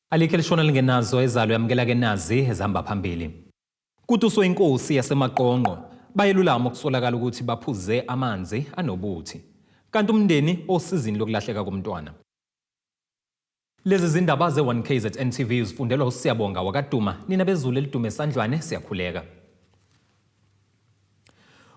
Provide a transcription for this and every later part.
Alikhe lishona lingenazo ezalo yamkela ke nazi ezihamba phambili. Kutuswe Inkosi Yasemaqongqo.Bayalulama okusolakala ukuthi baphuze amanzi anobuthi. Kanti umndeni osizini lokulahleka komntwana. Lezi zindaba ze1KZNTV zifundelwa uSiyabonga wakaduma nina bezulu elidume esandlwane siyakhuleka.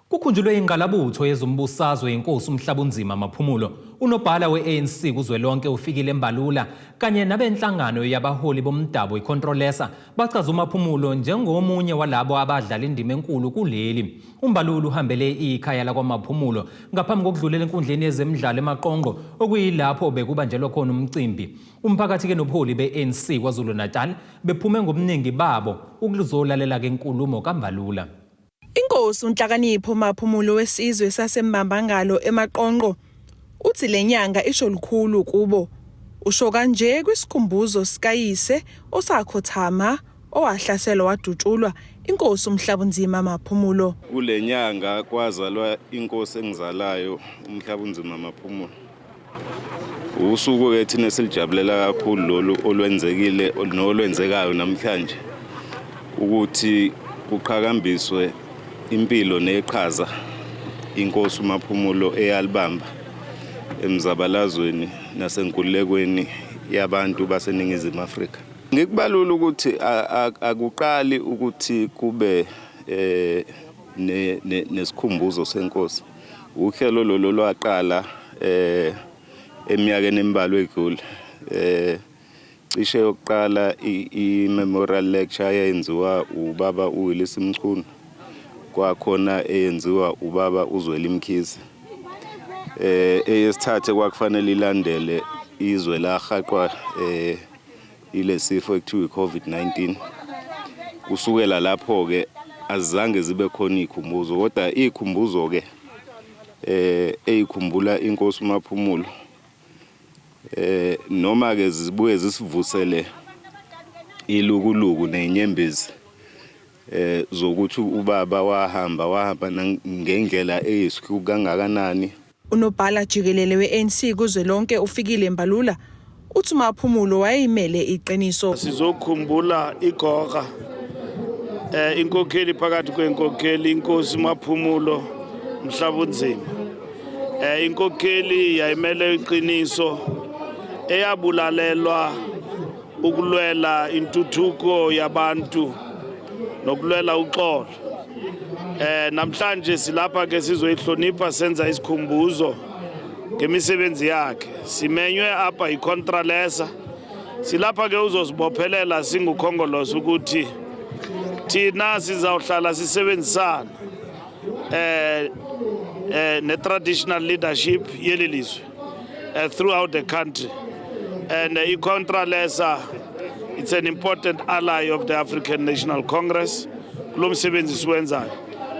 Kukhunjulwe ingqalabutho yezombusazwe Inkosi uMhlabunzima Maphumulo unobhala we-ANC kuzwelonke ufikile embalula kanye nabenhlangano yabaholi bomdabu icontrolesa bachaza uMaphumulo njengomunye walabo abadlala indima enkulu kuleli. Umbalulu uhambele ikhaya lakwaMaphumulo ngaphambi kokudlulela enkundleni yezemidlalo eMaqongqo okuyilapho bekubanjelwa khona umcimbi. Umphakathi ke nobuholi be-ANC kwaZulu Natal bephume ngobunengi babo ukuzolalela ke inkulumo kaMbalula. Inkosi uNhlakanipho Maphumulo wesizwe saseMbambangalo eMaqongqo uthi lenyanga isho likhulu kubo. Usho kanje kwisikhumbuzo sikayise osakhothama owahlaselwa wadutshulwa Inkosi uMhlabunzima Maphumulo. Kulenyanga kwazalwa inkosi engizalayo uMhlabunzima Maphumulo. Usuku ke thina silijabulela kakhulu lolu olwenzekile nolwenzekayo namhlanje ukuthi kuqhakambiswe impilo neqhaza Inkosi uMaphumulo eyalibamba emzabalazweni nasenkululekweni yabantu baseNingizimu Afrika. Ngikubalula ukuthi akuqali ukuthi kube nesikhumbuzo senkosi. Uhlelo lolu lwaqala eminyakeni embalwa edlule. Cishe yokuqala i-memorial lecture yenziwa ubaba uWillisimchunu. Kwakhona eyenziwa ubaba uZweli Mkhize. Eyesithathe kwakufanele ilandele izwe lahaqwa ile sifo ekuthiwa i-COVID-19. Kusukela lapho ke azange zibe khona ikhumbuzo kodwa ikhumbuzo ke eyikhumbula Inkosi uMaphumulo noma ke zibuye zisivusele ilukuluku nenyembezi zokuthi ubaba wahamba ngendlela eyisikhu kangakanani. Unobhala jikelele we-ANC kuzwelonke ufikile embalula uthi Maphumulo wayeyimele iqiniso. Sizokhumbula igorha inkokheli phakathi kwenkokheli Inkosi Maphumulo Mhlabunzima. Inkokheli yayimele iqiniso eyabulalelwa ukulwela intuthuko yabantu nokulwela uxolo. Namhlanje silapha ke sizoyihlonipha senza isikhumbuzo ngemisebenzi yakhe. Simenywe apha icontrolesa. Silapha ke uzosibophelela singukhongolosi ukuthi thina sizawuhlala sisebenzisana ne-traditional leadership yelilizwe throughout the country. And icontrolesa, it's an important ally of the African National Congress. Kulomsebenzi siwenzayo.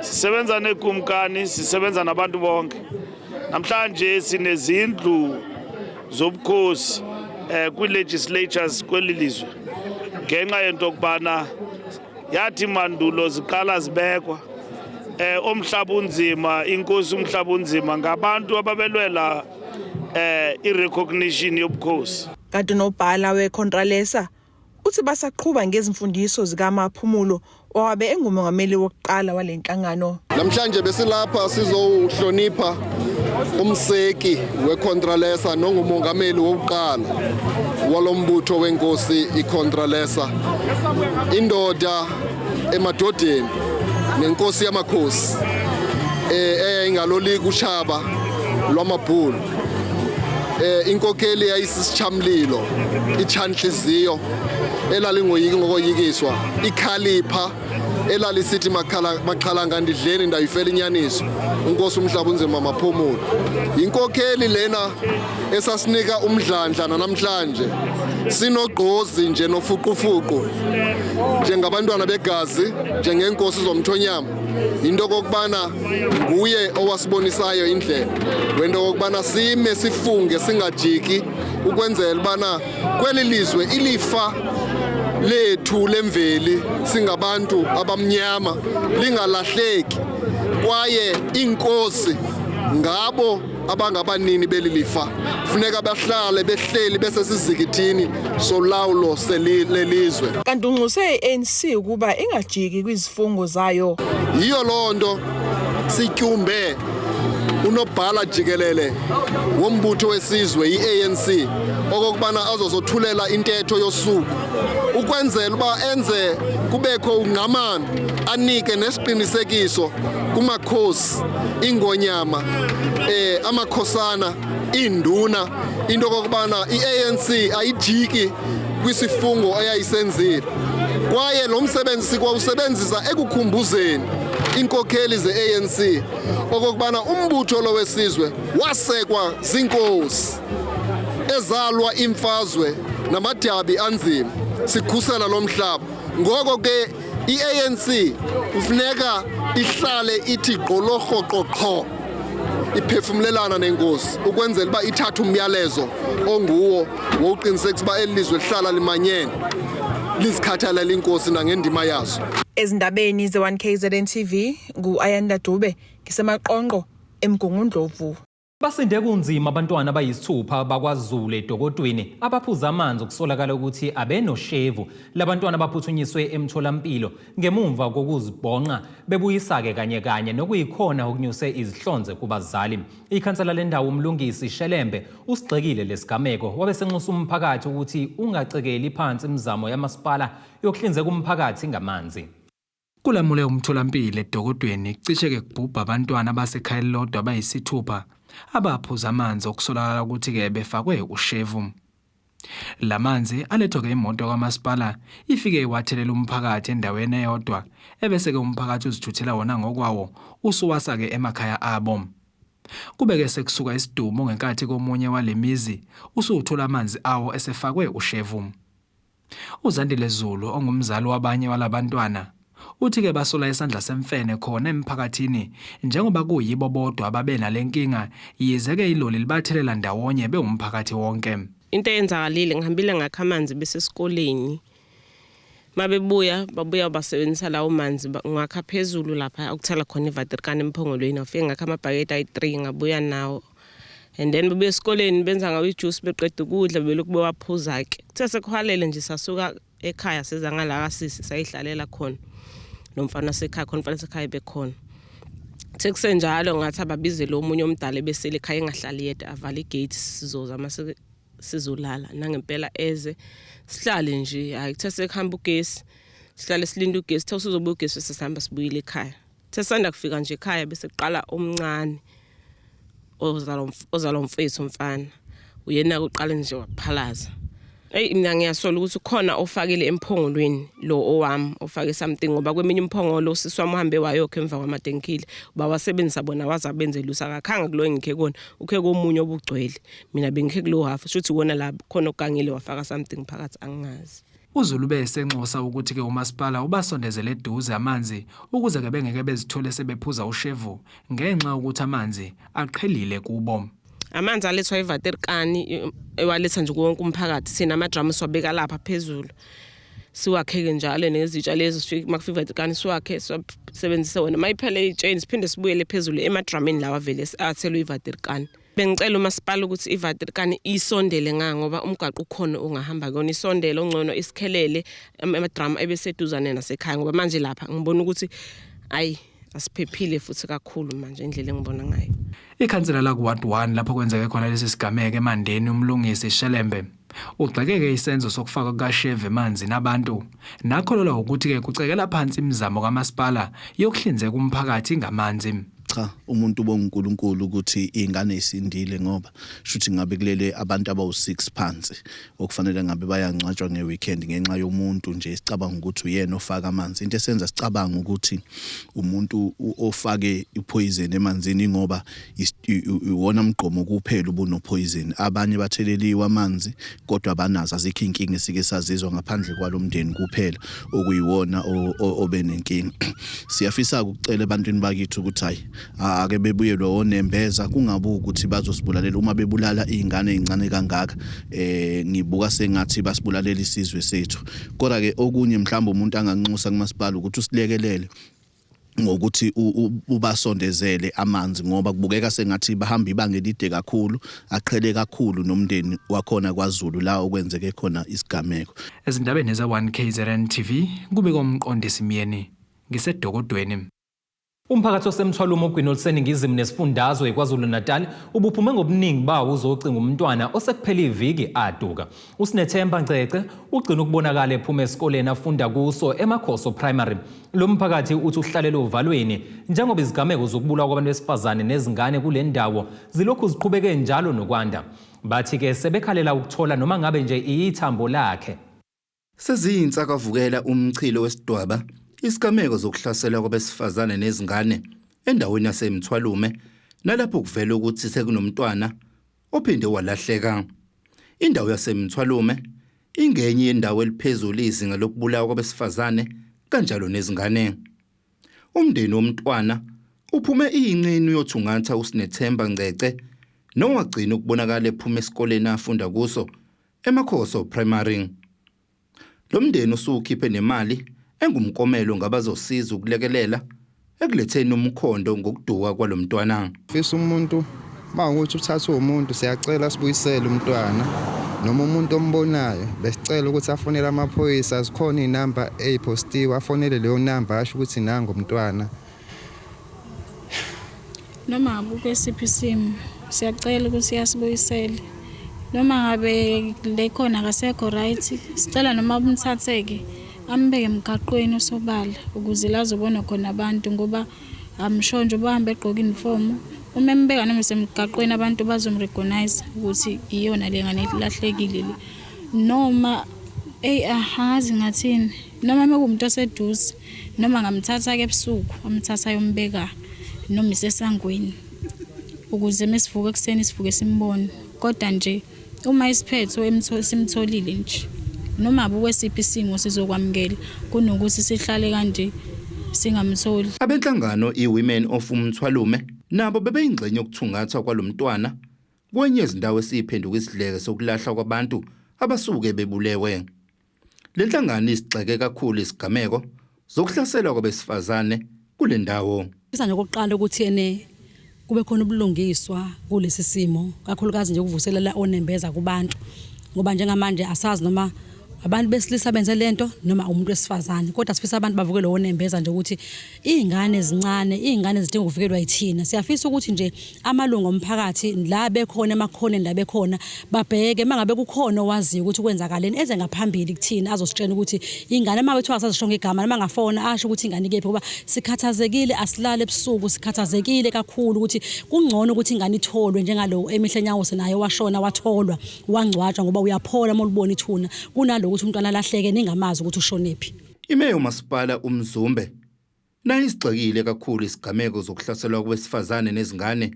Sisebenza nekumkani, sisebenza nabantu bonke. Namhlanje sinezindlu zobukhosi kwi-legislatures kwelilizwe. Ngenxa yento okubana yathi mandulo ziqala zibekwa uMhlabunzima, Inkosi uMhlabunzima ngabantu ababelwela i-recognition yobukhosi. Kanti unobhala wecontrolesa uthi basaqhubha ngezimfundiso zikaMaphumulo owabe engumongameli wokuqala walenhlangano. Namhlanje besilapha sizohlonipha umseki wecontrolesa nongumongameli wokuqala walombutho wenkosi icontrolesa. Indoda emadodeni nenkosi yamakhosi eyayingalolika ushaba lwamabhulu. Inkokheli yayisisichamlilo, ichanhliziyo elalingoyiki ngokoyikiswa, ikhalipha elalisithi makhalanga ndidleni ndayifela inyaniso. Inkosi uMhlabunzima Maphumulo inkokheli lena esasinika umdlandla namhlanje sinogqozi nje nofuqufuqu njengabantwana begazi njengenkosi zomthonyama. Into kokubana nguye owasibonisayo indlela wento kokubana sime sifunge singajiki ukwenzela bana kweli lizwe ilifa lethu lemveli singabantu abamnyama lingalahleki kwaye inkosi ngabo abangabanini belilifa kufuneka bahlale behleli bese sizikithini solawulo selizwe. Kanti unxuse iANC ukuba ingajiki kwizifungo zayo. Yiyo lonto sityumbe unobhala jikelele wombutho wesizwe iANC okubana azozothulela intetho yosuku ukwenzela uba enze kubekho ungqamano anike nesiqinisekiso kumakhosi ingonyama amakhosana induna into okubana iANC ayijiki kwisifungo ayayisenzile kwaye lo msebenzi sikwawusebenzisa ekukhumbuzeni inkokheli ze-ANC okubana umbutho lo wesizwe wasekwa zinkosi ezalwa imfazwe namadabi anzima sikhusela lo mhlaba ngoko ke iANC kufuneka ihlale ithi gqolohoqoqho iphefumlelana nenkosi ukwenzela uba ithathe umyalezo onguwo wokuqinisekisa uba elizwe lihlala limanyene lizikhathalela inkosi nangendima yazo. Ezindabeni ze1KZNTV ngu-Ayanda Dube ngisemaqonqo eMgungundlovu. Basinde kunzima abantwana abayisithupha bakwaZulu eDokodweni abaphuza amanzi okusolakala ukuthi abenoshevu labantwana abaphuthunyiswe emtholampilo ngemumva kokuzibhonqa bebuyisa-ke kanye nokuyikhona okunyuse izihlonze kubazali. Ikhansela lendawo umlungisi Shelembe usigxekile lesigameko wabesenxusa umphakathi ukuthi ungacekeli phansi imizamo yamasipala yokuhlinzeka umphakathi ngamanzi. Kulamule umtholampilo eDokodweni cishe-ke kubhubha abantwana abasekhaya elilodwa abayisithupha abaphuza amanzi okusolakala ukuthi-ke befakwe ushevu. Lamanzi alethwa-ke imoto kamasipala ifike wathelela umphakathi endaweni eyodwa ebese-ke umphakathi uzithuthela wona ngokwawo usuwasa-ke emakhaya abo. Kube-ke sekusuka isidumo ngenkathi komunye walemizi usuthola amanzi awo esefakwe ushevu. UZandile Zulu ongumzali wabanye walabantwana uthi-ke basola isandla semfene khona emphakathini njengoba kuyibo bodwa ababena lenkinga yize-ke iloli libathelela ndawonye bewumphakathi wonke. Into eyenzakalile ngihambile ngakha amanzi besesikoleni mabebuya basebenzisa lawo manzi ngakha phezulu lapha ukuthala khona ivatirikani emphongolweni afike ngakha amabhaketi ayi-3 ngabuya nawo and then bebuya esikoleni benza ngawo ijuice beqeda ukudla belokhu bewaphuza-ke kuthe sekuhalele nje sasuka ekhaya siza ngala kasisi sayihlalela khona nomfana sekhaya khona umfana sekhaya bekhona sekusenjalo ngathi ababizele omunye omdala besele ekhaya engahlali yedwa avala igate sizoza mase sizolala nangempela eze sihlale nje hayi kuthe sekuhamba ugesi sihlale silinde ugesi kuthe usuzobuya ugesi sesihamba sibuyile ekhaya kuthe sanda kufika nje ekhaya bese kuqala omncane ozalo mfethu umfana uyena uqala nje waphalaza. Mina ngiyasola ukuthi khona ofakile emphongolweni lo owami ofake something ngoba kweminye imphongolo siswami uhambe wayokho emva kwamadenkile bawasebenzisa bona wazabenze lusa akakhanga kulo engikhe kona ukhe komunye obugcwele mina bengikhe kulo half shothi wona la khona ogangile wafaka something phakathi angingazi. UZulu besenxosa ukuthi-ke umasipala ubasondezele eduze amanzi ukuze-ke bengeke bezithole sebephuza ushevu ngenxa ukuthi amanzi aqhelile kubo. Amanzi alethwa ivatirikani ewaletha nje wonke umphakathi sina amadramu siwabeka lapha phezulu siwakheke njalo nezitsha lezi makufika ivatirikani siwakhe sisebenzise wona mayiphele itshaini siphinde sibuyele phezulu emadramini lawa vele athelwe ivatirikani. Bengicela umasipala ukuthi ivatirikani isondele ngoba umgaqo ukhona ungahamba kuyona isondele ongcono isikhelele amadramu ebeseduzane nasekhaya ngoba manje lapha ngibona ukuthi ayi asiphephile futhi kakhulu manje indlela engibona ngayo. Ikhansela la ku-Ward 1 lapho kwenzeke khona lesi sigameko eMandeni umlungisi Shelembe ugxekeke isenzo sokufaka kukasheve emanzi nabantu nakholelwa ukuthi-ke kucekela phansi imizamo kamasipala yokuhlinzeka umphakathi ngamanzi. Cha umuntu bonguNkulunkulu ukuthi ingane isindile ngoba shuthi ngabe kulele abantu abawu6 phansi okufanele ngabe bayangcwatshwa ngeweekend ngenxa yomuntu nje sicabanga ukuthi uyena ofaka amanzi into esenza sicabanga ukuthi umuntu ofake ipoison emanzini ngoba iwona mgqomo kuphela ubuno poison abanye batheleliwe amanzi kodwa banazo azikho inkinga esike sazizwa ngaphandle kwalomndeni kuphela okuyiwona obenenkinga. Siyafisa ukucela ebantwini bakithi ukuthi hayi ake bebuyelwe onembeza kungabuki ukuthi bazosibulalela uma bebulala izingane ezincane kangaka ngibuka sengathi basibulalela isizwe sethu kodwa ke okunye mhlawumbe umuntu anganxusa kumasipala ukuthi usilekelele ngokuthi ubasondezele amanzi ngoba kubukeka sengathi bahamba ibanga elide kakhulu aqhele kakhulu nomndeni wakhona kwaZulu la okwenzeke khona isigameko. Ezindabeni za1KZNTV kube komqondisi Miyeni ngisedokodweni. Umphakathi osemthwalumo ogwini oluseningizimu nesifundazwe kwaZulu Natal ubuphume ngobuningi bawo uzocinga umntwana osekuphela iviki aduka. Usinethemba Ngcece ugcina ukubonakala ephuma esikoleni afunda kuso eMakhoso Primary. Lo mphakathi uthi uhlalele uvalweni njengoba izigameko zokubulawa kwabantu besifazane nezingane kule ndawo zilokhu ziqhubeke njalo nokwanda. Bathi ke sebekhalela ukuthola noma ngabe nje ithambo lakhe. Seziyinsakavukela umchilo wesidwaba isigameko zokuhlasela kwabesifazane nezingane endaweni yasemthwalume nalapho kuvela ukuthi sekunomntwana ophinde walahleka. Indawo yasemthwalume ingenye yendawo eliphezulu izinga lokubulawa kwabesifazane kanjalo nezingane. Umndeni womntwana uphume iyinqini yothungatha uSinethemba Ngcece nowagcina ukubonakala ephuma esikoleni afunda kuso eMakhoso Primary. Lo mndeni usukhiphe nemali engumkomelo ngabazosiza ukulekelela ekuletheni umkhondo ngokuduka kwalomntwana. Fisa umuntu mawukuthi uthatha umuntu siyacela sibuyisele umntwana noma umuntu ombonayo besicela ukuthi afonele amaphoyisa zikhona inamba ezipostiwe afonele leyo namba asho ukuthi nango umntwana. Noma abuke siphi isimo siyacela ukuthi yasibuyisele noma ngabe lekhona akasekho right sicela noma umthatheke ambeke emgaqweni osobala ukuze lazobona khona abantu ngoba amshonje bahambe egqoka uniform uma embeka noma semgaqweni abantu bazomrecognize ukuthi iyona lengane ilahlekile noma ahazi ngathini noma mekumuntu oseduze noma ngamthatha ke ebusuku amthatha yombeka noma isesangweni ukuze mesivuka ekseni sivuke simbone kodwa nje uma isiphetho simtholile nje noma abuke siphi isimo sizokwamukela kunokuthi sihlale kanje singamtholi. Abenhlangano iWomen of Umthwalume nabo bebeyingxenye yokuthungathwa kwalomntwana kwenye izindawo esiphenduka isidleke sokulahla kwabantu abasuke bebulewe. Le nhlangano isigxeke kakhulu isigameko zokuhlasela kwabesifazane kule ndawo. Isanje okokuqala ukuthi yene kube khona ubulungiswa kulesi simo kakhulukazi nje ukuvuselela onembeza kubantu ngoba njengamanje asazi noma abantu besilisa benze lento noma umuntu wesifazane kodwa sifisa abantu bavukele onembeza nje ukuthi izingane ezincane izingane zidinga ukuvikelwa yithina siyafisa ukuthi nje amalungu omphakathi la bekhona emakhoneni la bekhona babheke mangabe kukhona owaziyo ukuthi kwenzakaleni eze ngaphambili kuthina azositshela ukuthi ingane mawethu asazishonga igama noma ngafona asho ukuthi ingane ikephi ngoba sikhathazekile asilale ebusuku sikhathazekile kakhulu ukuthi kungcono ukuthi ingane itholwe njengalo emihlenyawo senayo washona watholwa wangcwatshwa ngoba uyaphola molubona ithuna kunalo ukuthi umntwana lahleke ningamazi ukuthi ushonephi. Imeya uMasipala uMzumbe naye isigxekile kakhulu isigameko zokuhlaselwa kwabesifazane nezingane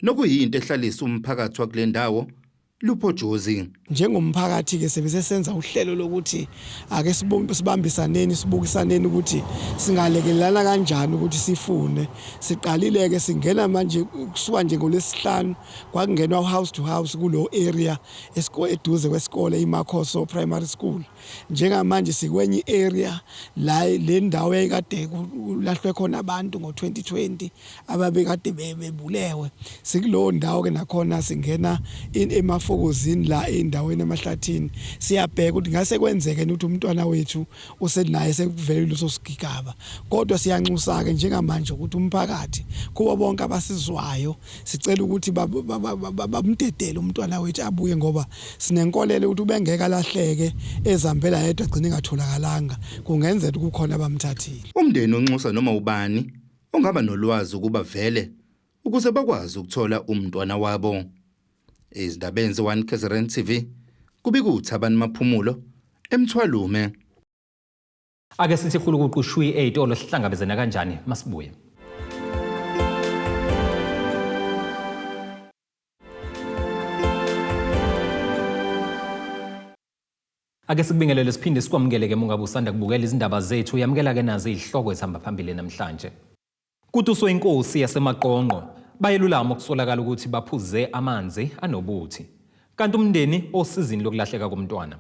nokuyinto ehlalisa umphakathi wakule ndawo Lupho Jozi. Njengomphakathi ke sebesesenza uhlelo lokuthi ake sibambisaneni sibukisaneni ukuthi singalekelana kanjani ukuthi sifune siqalile ke singena manje kusuka nje ngolesihlanu kwakungenwa house to house kulo area eduze kwesikole iMakhoso Primary School njengamanje sikwenye area la le ndawo eyikade kulahlwe khona abantu ngo2020 ababekade bebulewe sikulo ndawo ke nakhona singena emafokozini la endaweni emahlathini siyabheka ukuthi ngase kwenzeke ukuthi umntwana wethu usenaye sekuvele leso sigigaba kodwa siyanxusa ke njengamanje ukuthi umphakathi kuba bonke abasizwayo sicela ukuthi bamdedele umntwana wethu abuye ngoba sinenkolelo ukuthi ubengeka lahleke ezambela yedwa agcine engatholakalanga kungenzeka ukuthi kukhona abamthathile. Umndeni onxusa noma ubani ongaba nolwazi ukuba vele ukuze bakwazi ukuthola umntwana wabo. Izindabeni ze1KZNTV kubikuthi abantu maphumulo emthwalume. Ake sithi khulukuqushwi ezitolo sihlangabezana kanjani masibuye. Ake sikubingelele siphinde sikwamukeleke mungabe usanda kubukela izindaba zethu yamukela ke nazo izihloko ezihamba phambili namhlanje. Kutuswe Inkosi Yasemaqongqo.Bayalulama okusolakala ukuthi baphuze amanzi anobuthi kanti umndeni osizini lokulahleka komntwana.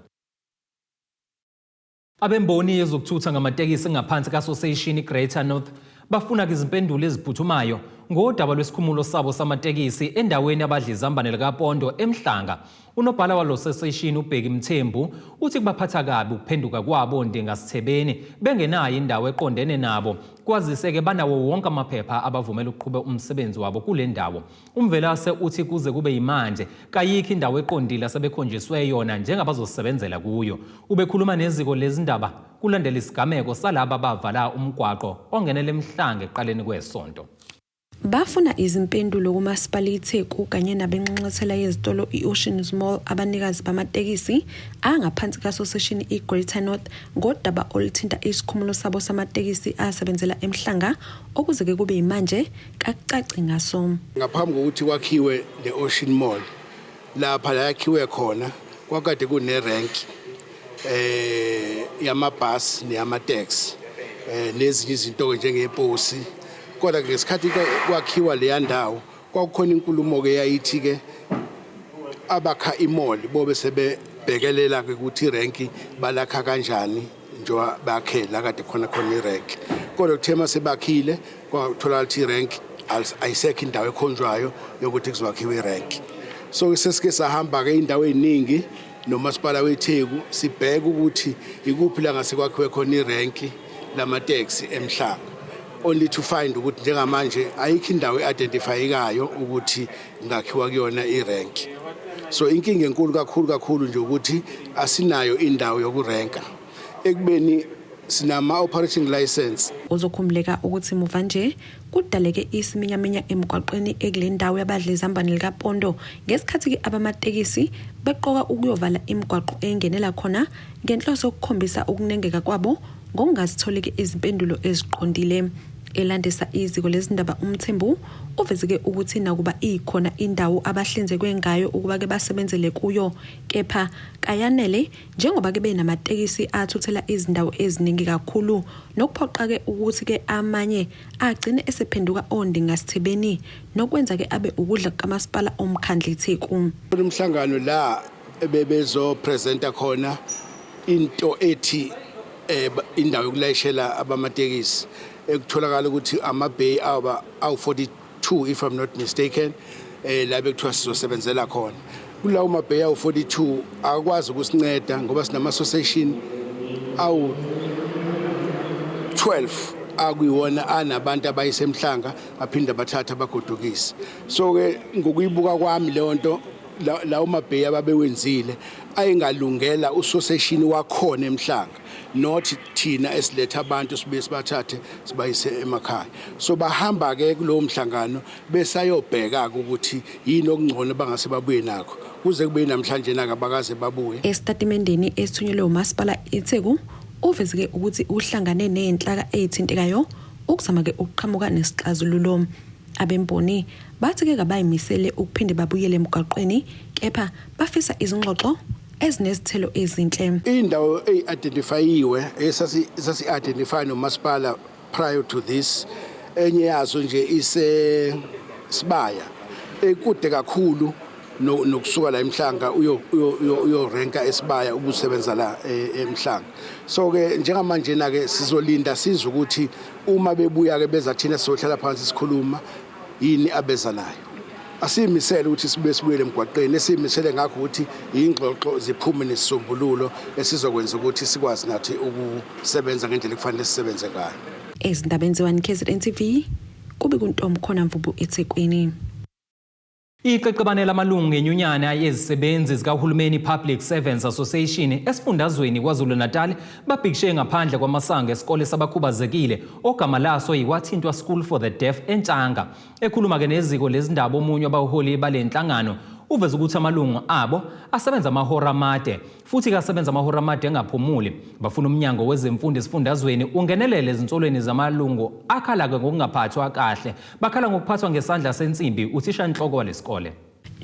Abemboni yezokuthutha ngamatekisi ngaphansi kaSociation Greater North bafuna izimpendulo eziphuthumayo ngodaba lwesikhumulo sabo samatekisi endaweni abadlizambane likaPondo eMhlanga. Unobhala walo session uBheki Mthembu uthi kubaphatha kabi ukuphenduka kwabo ndengasithebeni bengenayo indawo eqondene nabo. Kwaziseke banawo wonke amaphepha abavumela ukuqhubeka umsebenzi wabo kule ndawo. Umvelase uthi kuze kube yimanje kayikho indawo eqondile asebekhonjiswe yona njengabazosebenzela kuyo. Ubekhuluma neziko lezindaba kulandela isigameko salabo abavala umgwaqo ongenele eMhlanga eqaleni kwesonto. Bafuna izimpendulo kumasipality kanye nabenxenxethela yezitolo iOceans Mall abanikazi bamatekisi angaphansi kaSociation iGreater North ngodaba oluthinta isikhumulo sabo samatekisi asebenzela eMhlanga okuze ke kube yimanje kacaci ngaso. Ngaphambi kokuthi kwakhiwe leOcean Mall lapha la yakhiwe khona kwakade kunerank yamabhasi neyamateksi nezinye izinto njengeposi. Kodwa ngesikhathi kwakhiwa leya ndawo kwakukhona inkulumo ke yayithi ke abakha imall bobe sebebhekelela ke ukuthi rank balakha kanjani njengoba bakhela kade khona irank. Kodwa kuthema sebakhile kwathola ukuthi irank ayisekho indawo ekhonjwayo yokuthi kuzokhiwa irank. So sesike sahamba ke indawo eziningi nomasipala weTheku sibheka ukuthi ikuphi la ngase kwakhiwe khona irank lamateksi eMhlanga. Only to find ukuthi njengamanje ayikho indawo identifyikayo ukuthi ngakhiwa kuyona irank. So inkinga enkulu kakhulu nje ukuthi asinayo indawo yokuranka ekubeni sinama operating license. Uzokhumuleka ukuthi muva nje kudaleke isiminyaminya emgwaqweni ekule ndawo yabadlizambane likaPondo ngesikhathi ke abamatekisi beqoka ukuyovala imigwaqo engenela khona ngenhloso yokukhombisa ukunengeka kwabo ngokungazitholeki izimpendulo eziqondile. Elandisa iziko lezindaba uMthembu uvezeke ukuthi nakuba ikhona indawo abahlinzekwe ngayo ukuba ke basebenzele kuyo kepha kayanele njengoba ke benamatekisi athuthela izindawo eziningi kakhulu nokuphoqa ke ukuthi ke amanye agcine esephenduka ondingasithebeni nokwenza ke abe ukudla kamasipala omkhandla iTheku. Umhlangano la bebezo presenta khona into ethi indawo yokulayishela abamatekisi ekutholakala ukuthi amabay awu 42 if I'm not mistaken la bekuthiwa sizosebenzela khona. Kulawo mabay awu 42 akwazi ukusinceda ngoba sinama association awu 12 akuyiwona anabantu abayisemhlanga baphinda bathatha bagodukise. So ke ngokuyibuka kwami le nto lawo mabay ababewenzile ayingalungela usociation wakhona eMhlanga not thina esiletha abantu sibe sibathathe sibayise emakhaya. So bahamba ke kulowo mhlangano besayobheka ukuthi yini okungcono bangase babuye nakho kuze kube namhlanje naka bakaze babuye. Estatementeni esithunyelwe umasipala iTheku uvezeke ukuthi uhlangane nezinhlaka ezithintekayo ukuzama ke ukuqhamuka nesixazululo. Abemboni bathi ke kabayimisele ukuphinde babuyele emgwaqweni kepha bafisa izingxoxo ezinesithelo ezinhle. Indawo eyidentifyiwe esasi identify nomasipala prior to this enye yazo nje ise Sibaya ekude kakhulu nokusuka la eMhlanga uyo ranka eSibaya ukusebenza la eMhlanga. So ke njengamanje na ke sizolinda siza ukuthi uma bebuya ke bezathina sizohlala phansi sikhuluma yini abeza nayo. Asimisele ukuthi sibuyele emgwaqeni esimisele ngakho ukuthi ingxoxo ziphume nesisombululo esizokwenza ukuthi sikwazi nathi ukusebenza ngendlela ekufanele sisebenze ngayo. Ezindabeni ze1KZNTV kube kuntombi khona Mvubu eThekwini. Iqeqebane lamalungu enyunyana yezisebenzi zikahulumeni Public Servants Association esifundazweni KwaZulu-Natal babhikishe ngaphandle kwamasango esikole sabakhubazekile ogama laso yiwathintwa School for the Deaf eNtshanga. Ekhuluma ke neziko lezindaba omunye abaholi balenhlangano uveza ukuthi amalungu abo asebenza amahora amade futhi kasebenza amahora amade engaphumuli. Bafuna umnyango wezemfundo esifundazweni ungenelele ezinsolweni zamalungu akhala ke ngokungaphathwa kahle. Bakhala ngokuphathwa ngesandla sensimbi uthisha inhloko walesikole.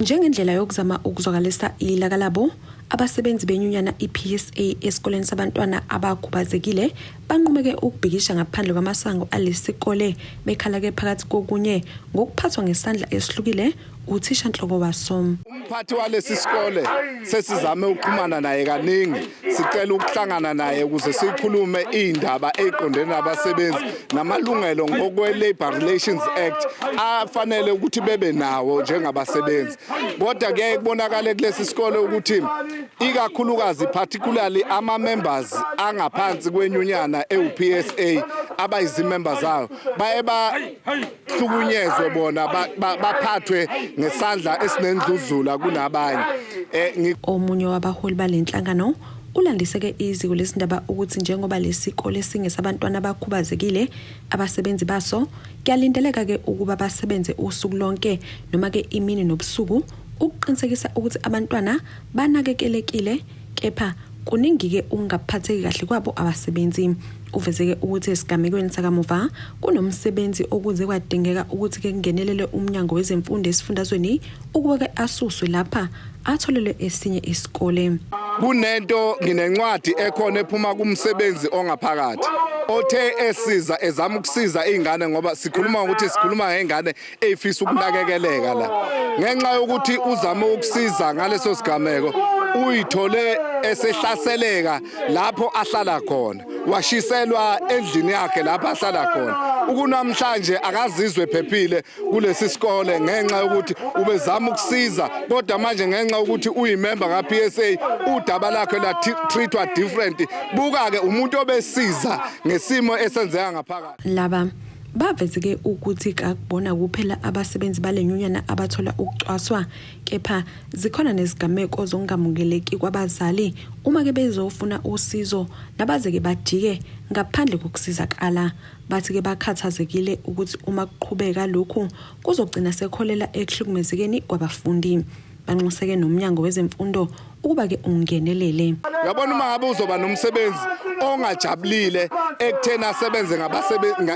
Njengendlela yokuzama ukuzwakalisa ilaka labo abasebenzi benyunyana iPSA esikoleni sabantwana abakhubazekile banqumeke ukubhikisha ngaphandle kwamasango alesikole bekhala ke phakathi kokunye ngokuphathwa ngesandla esihlukile uthisha nhloko waso. Umphathi walesi sikole sesizame ukuxhumana naye kaningi, sicela ukuhlangana naye ukuze sikhulume indaba eziqondene nabasebenzi namalungelo ngokwe Labor Relations Act afanele ukuthi bebe nawo njengabasebenzi. Kodwa ke kubonakala kulesi sikole ukuthi ikakhulukazi particularly ama members angaphansi kwenyunyana eUPSA abayizimembers zayo baye bahlukunyezwe bona baphathwe ngesandla esinendluzula kunabanye. Omunye wabaholi balenhlangano ulandiseke iziko lesindaba ukuthi njengoba lesikole singesabantwana abakhubazekile abasebenzi baso kuyalindeleka ke ukuba basebenze usuku lonke noma ke imini nobusuku ukuqinisekisa ukuthi abantwana banakekelekile, kepha kuningi ke ungaphatheki kahle kwabo abasebenzi. Uvezeke ukuthi esigamekweni sakamuva kunomsebenzi okuze kwadingeka ukuthi ke kungenelele umnyango wezemfundo esifundazweni ukuba ke asuswe lapha atholele esinye isikole. Kunento nginencwadi ekhona ephuma kumsebenzi ongaphakathi othe esiza ezama ukusiza izingane ngoba sikhuluma ukuthi sikhuluma ngezingane ezifisa ukunakekeleka la. Ngenxa yokuthi uzama ukusiza ngaleso sigameko uyithole esehlaseleka lapho ahlala khona, washiselwa endlini yakhe lapho ahlala khona. Ukunamhlanje akazizwe phephile kulesi sikole ngenxa yokuthi ubezama ukusiza, kodwa manje ngenxa ukuthi uyimember kaPSA udaba lakhe la treatwa different. Buka ke umuntu obesiza ngesimo esenzeka ngaphakathi. Laba bavezeke ukuthi kakubona kuphela abasebenzi balenyunyana abathola ukucwaswa, kepha zikhona nezigameko zongamukeleki kwabazali uma ke bezofuna usizo nabazeke bajike ngaphandle kokusizakala. Bathi ke bakhathazekile ukuthi uma kuqhubeka lokhu kuzogcina sekholela ekuhlukumezekeni kwabafundi. Banxuseke nomnyango wezemfundo ukuba ke ungenelele. Yabona uma ngabe uzoba nomsebenzi ongajabulile ekuthena asebenze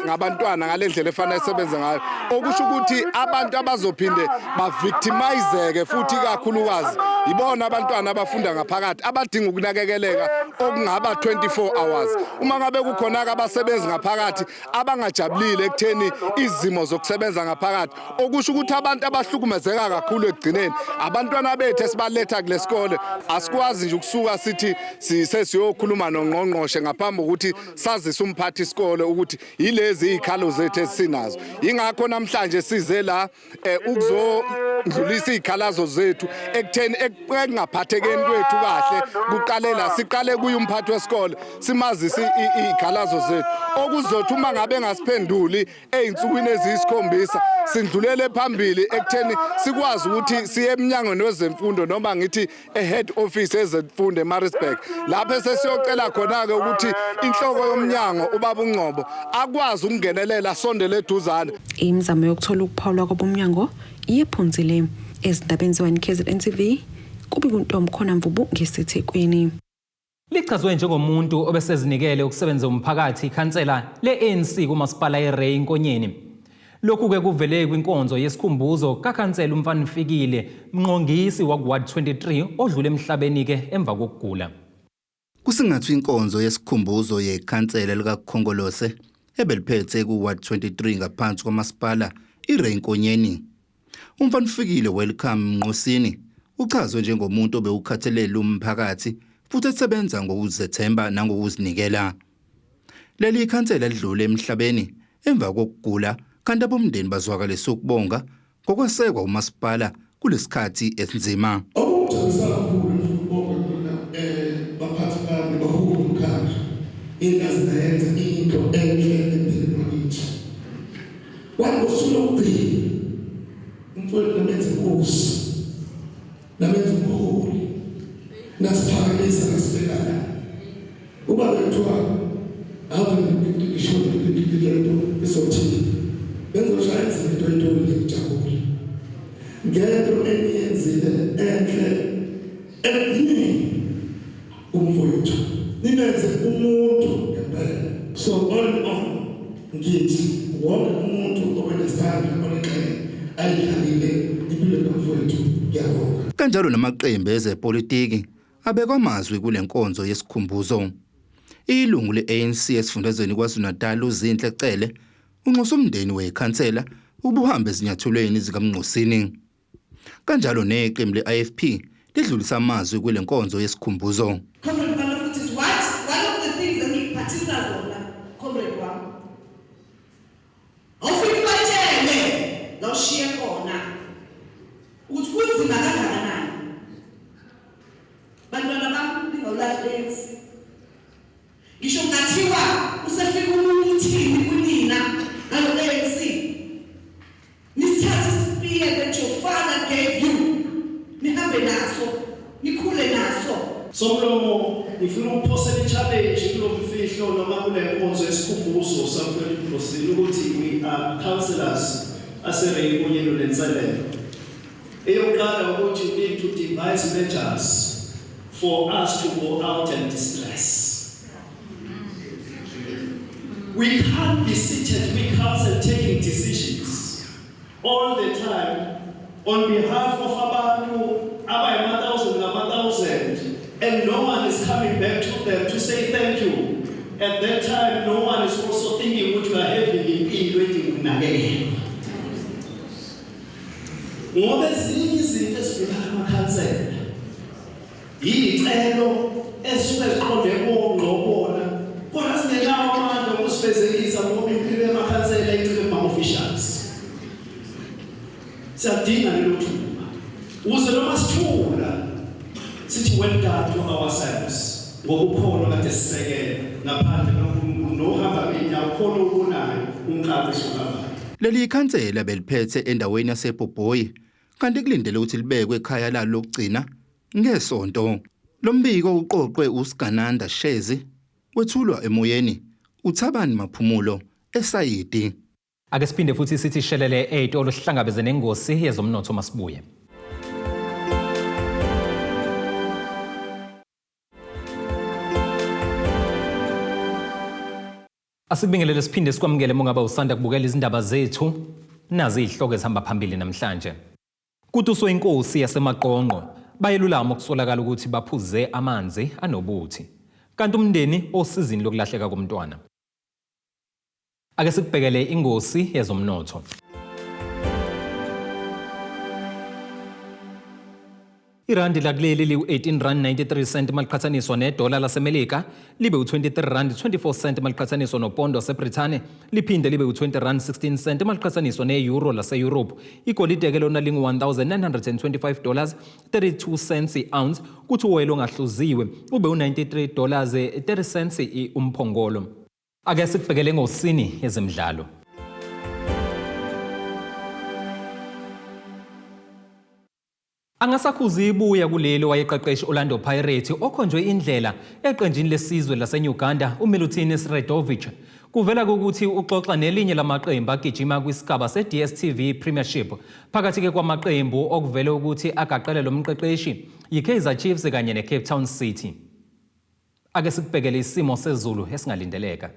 ngabantwana ngalendlela efanele asebenze ngayo, okusho ukuthi abantu abazophinde bavictimizeke futhi kakhulukazi ibona abantwana abafunda ngaphakathi abadinga ukunakekeleka okungaba 24 hours. Uma ngabe kukhona abasebenzi ngaphakathi abangajabulile ekutheni izimo zokusebenza ngaphakathi, okusho ukuthi abantu abahlukumezeka kakhulu ekugcineni abantwana bethu esibaletha kulesikole. Asikwazi nje ukusuka sithi sesiyokhuluma nongqongqoshe ngaphambi ukuthi sazise umphathi isikole ukuthi yilezi izikhalo zethu esinazo. Ingakho namhlanje size la ukuzondlulisa izikhalazo zethu ekutheni ekungaphathekeni kwethu kahle kuqalela siqale kuye umphathi wesikole simazise izikhalazo zethu okuzothi uma ngabe ngasiphenduli ezinsukwini eziyisikhombisa sindlulele phambili ekutheni sikwazi ukuthi siye emnyangweni wezemfundo noma ngithi head office ezemfundo eMaritzburg lapho sesiyocela khona ke ukuthi inhloko yomnyango ubaba uNgcobo akwazi ukungenelela sondele eduzane. Imizamo yokuthola ukuphawulwa kwabomnyango iyephunzile. Ezindabeni ze1KZNTV kubi kuntombi khona Mvubu ngesethekwini. Lichazwe njengomuntu obesezinikele ukusebenza umphakathi ikhansela le-ANC kumasipala eRay Inkonyeni. Lokhu ke kuvele kwinkonzo yesikhumbuzo kakhansela uMfanifikile Mnqongisi wakuWard 23 odlule emhlabeni ke emva kokugula. Kusingathi inkonzo yesikhumbuzo yekhansela likaKhongolose ebeliphethe kuWard 23 ngaphansi kwamasipala iRay Inkonyeni. Umfanifikile welcome Mnqosini uchazwe njengomuntu obewukhathalela umphakathi futhi esebenza ngokuzethemba nangokuzinikela. Leli ikhansela lidlule emhlabeni emva kokugula kanti abomndeni bazwakalisa ukubonga ngokwesekwa umasipala kulesikhathi esinzima. Nasiphakamisa nasibekana uba bethiwa awunisho esothi benzoshaya izinto ngejabule ngento eniyenzile enhle emini umfowethu ninenze umuntu ngempela. So on ngithi wonke umuntu obenesandla onenxele ayidlalile impilo kamfowethu ngiyabonga. Kanjalo namaqembu ezepolitiki abekwa amazwi kule nkonzo yesikhumbuzo. Ilungu le-ANC esifundazweni KwaZulu-Natal uZinhle Cele unxusa umndeni wekhansela ukuhamba ezinyathelweni zikaMnqosini. Kanjalo neqembu le-IFP lidlulisa amazwi kule nkonzo yesikhumbuzo. Comrade Abaphuze, one of the things that ngiphathisa zona, comrade wami. Awufike batshele la ushiye khona ukuthi kunzima kangakanani. Bantwana bami bingawulahleki. Ngisho ngathiwa usefika umuntu uthini kunina ngalo ANC. Nisithathe isipiye that your father gave you. Nihambe naso, nikhule naso. Somlomo ngifuna ukuphosela i-challenge kulomfihlo noma kule nkonzo yesikhumbuzo samfuni Inkosi ukuthi we are counselors asere kunye nolenselelo. Eyokuqala ukuthi we need to devise measures for us to go out and distress. We can't be seated, we counsel taking decisions all the time on behalf of abantu abayi-1,000 and no one is coming back to them to say thank you. At that time, no one is also thinking what you are having impilo edingunakekela. Ngoba ezinye izinto ezibulala amakhansela yicelo esuke ziqonde kongqobona kodwa singenawo amandla okusifezekisa ngoba impilo yamakhansela icele kuma-officials. Siyadinga lelo thuba ukuze noma sithula sithi well done to ourselves ngokukhona kade sisekele ngaphandle nohamba ngeenyawo khona ubonayo umqaphi sohamba. Leli ikhansela beliphethe endaweni yaseBhobhoyi kanti kulindele ukuthi libekwe ekhaya lalo lokugcina ngesonto. Lo mbiko uqoqwe uSgananda Shezi wethulwa emoyeni uThabani Maphumulo eSayidi. Ake siphinde futhi sithi shelele ey'tolo sihlangabezene nengosi yezomnotho masibuye. Asibingelele siphinde sikwamukele mongaba usanda kubukela izindaba zethu nazi izihloko ezihamba phambili namhlanje. Kutuswe Inkosi Yasemaqongqo.Bayalulama okusolakala ukuthi baphuze amanzi anobuthi kanti umndeni osizini lokulahleka komntwana. Ake sikubhekele ingosi yezomnotho. Irandi lakuleli liwu-18.93 maliqhathaniswa nedola laseMelika libe u-23.24 maliqhathaniswa nopondo waseBrithani liphinde libe u-20.16 maliqhathaniswa ne-euro lase-Europe. Igolide ke lona lingu-$1,925.32 i-ounce kuthi uwele ongahluziwe ube u-$93.30 umphongolo. Ake sikubhekele engosini yezemidlalo. Angasakhuzi ibuya kuleli wayeqeqeshi Orlando Pirates okhonjwe indlela eqenjini lesizwe laseUganda uMilutini Sredovic kuvela ukuthi uxoxa nelinye lamaqembu agijima kwisigaba se-DStv Premiership phakathi ke kwamaqembu okuvele ukuthi agaqele lo mqeqeshi yiKaizer Chiefs kanye neCape Town City. Ake sikubhekele isimo sezulu esingalindeleka.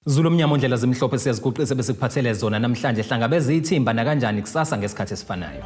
Zulu mnyama ondlela zimhlophe siyaziguqisa bese kuphathele zona namhlanje hlangabeze ithimba na kanjani kusasa ngesikhathi esifanayo.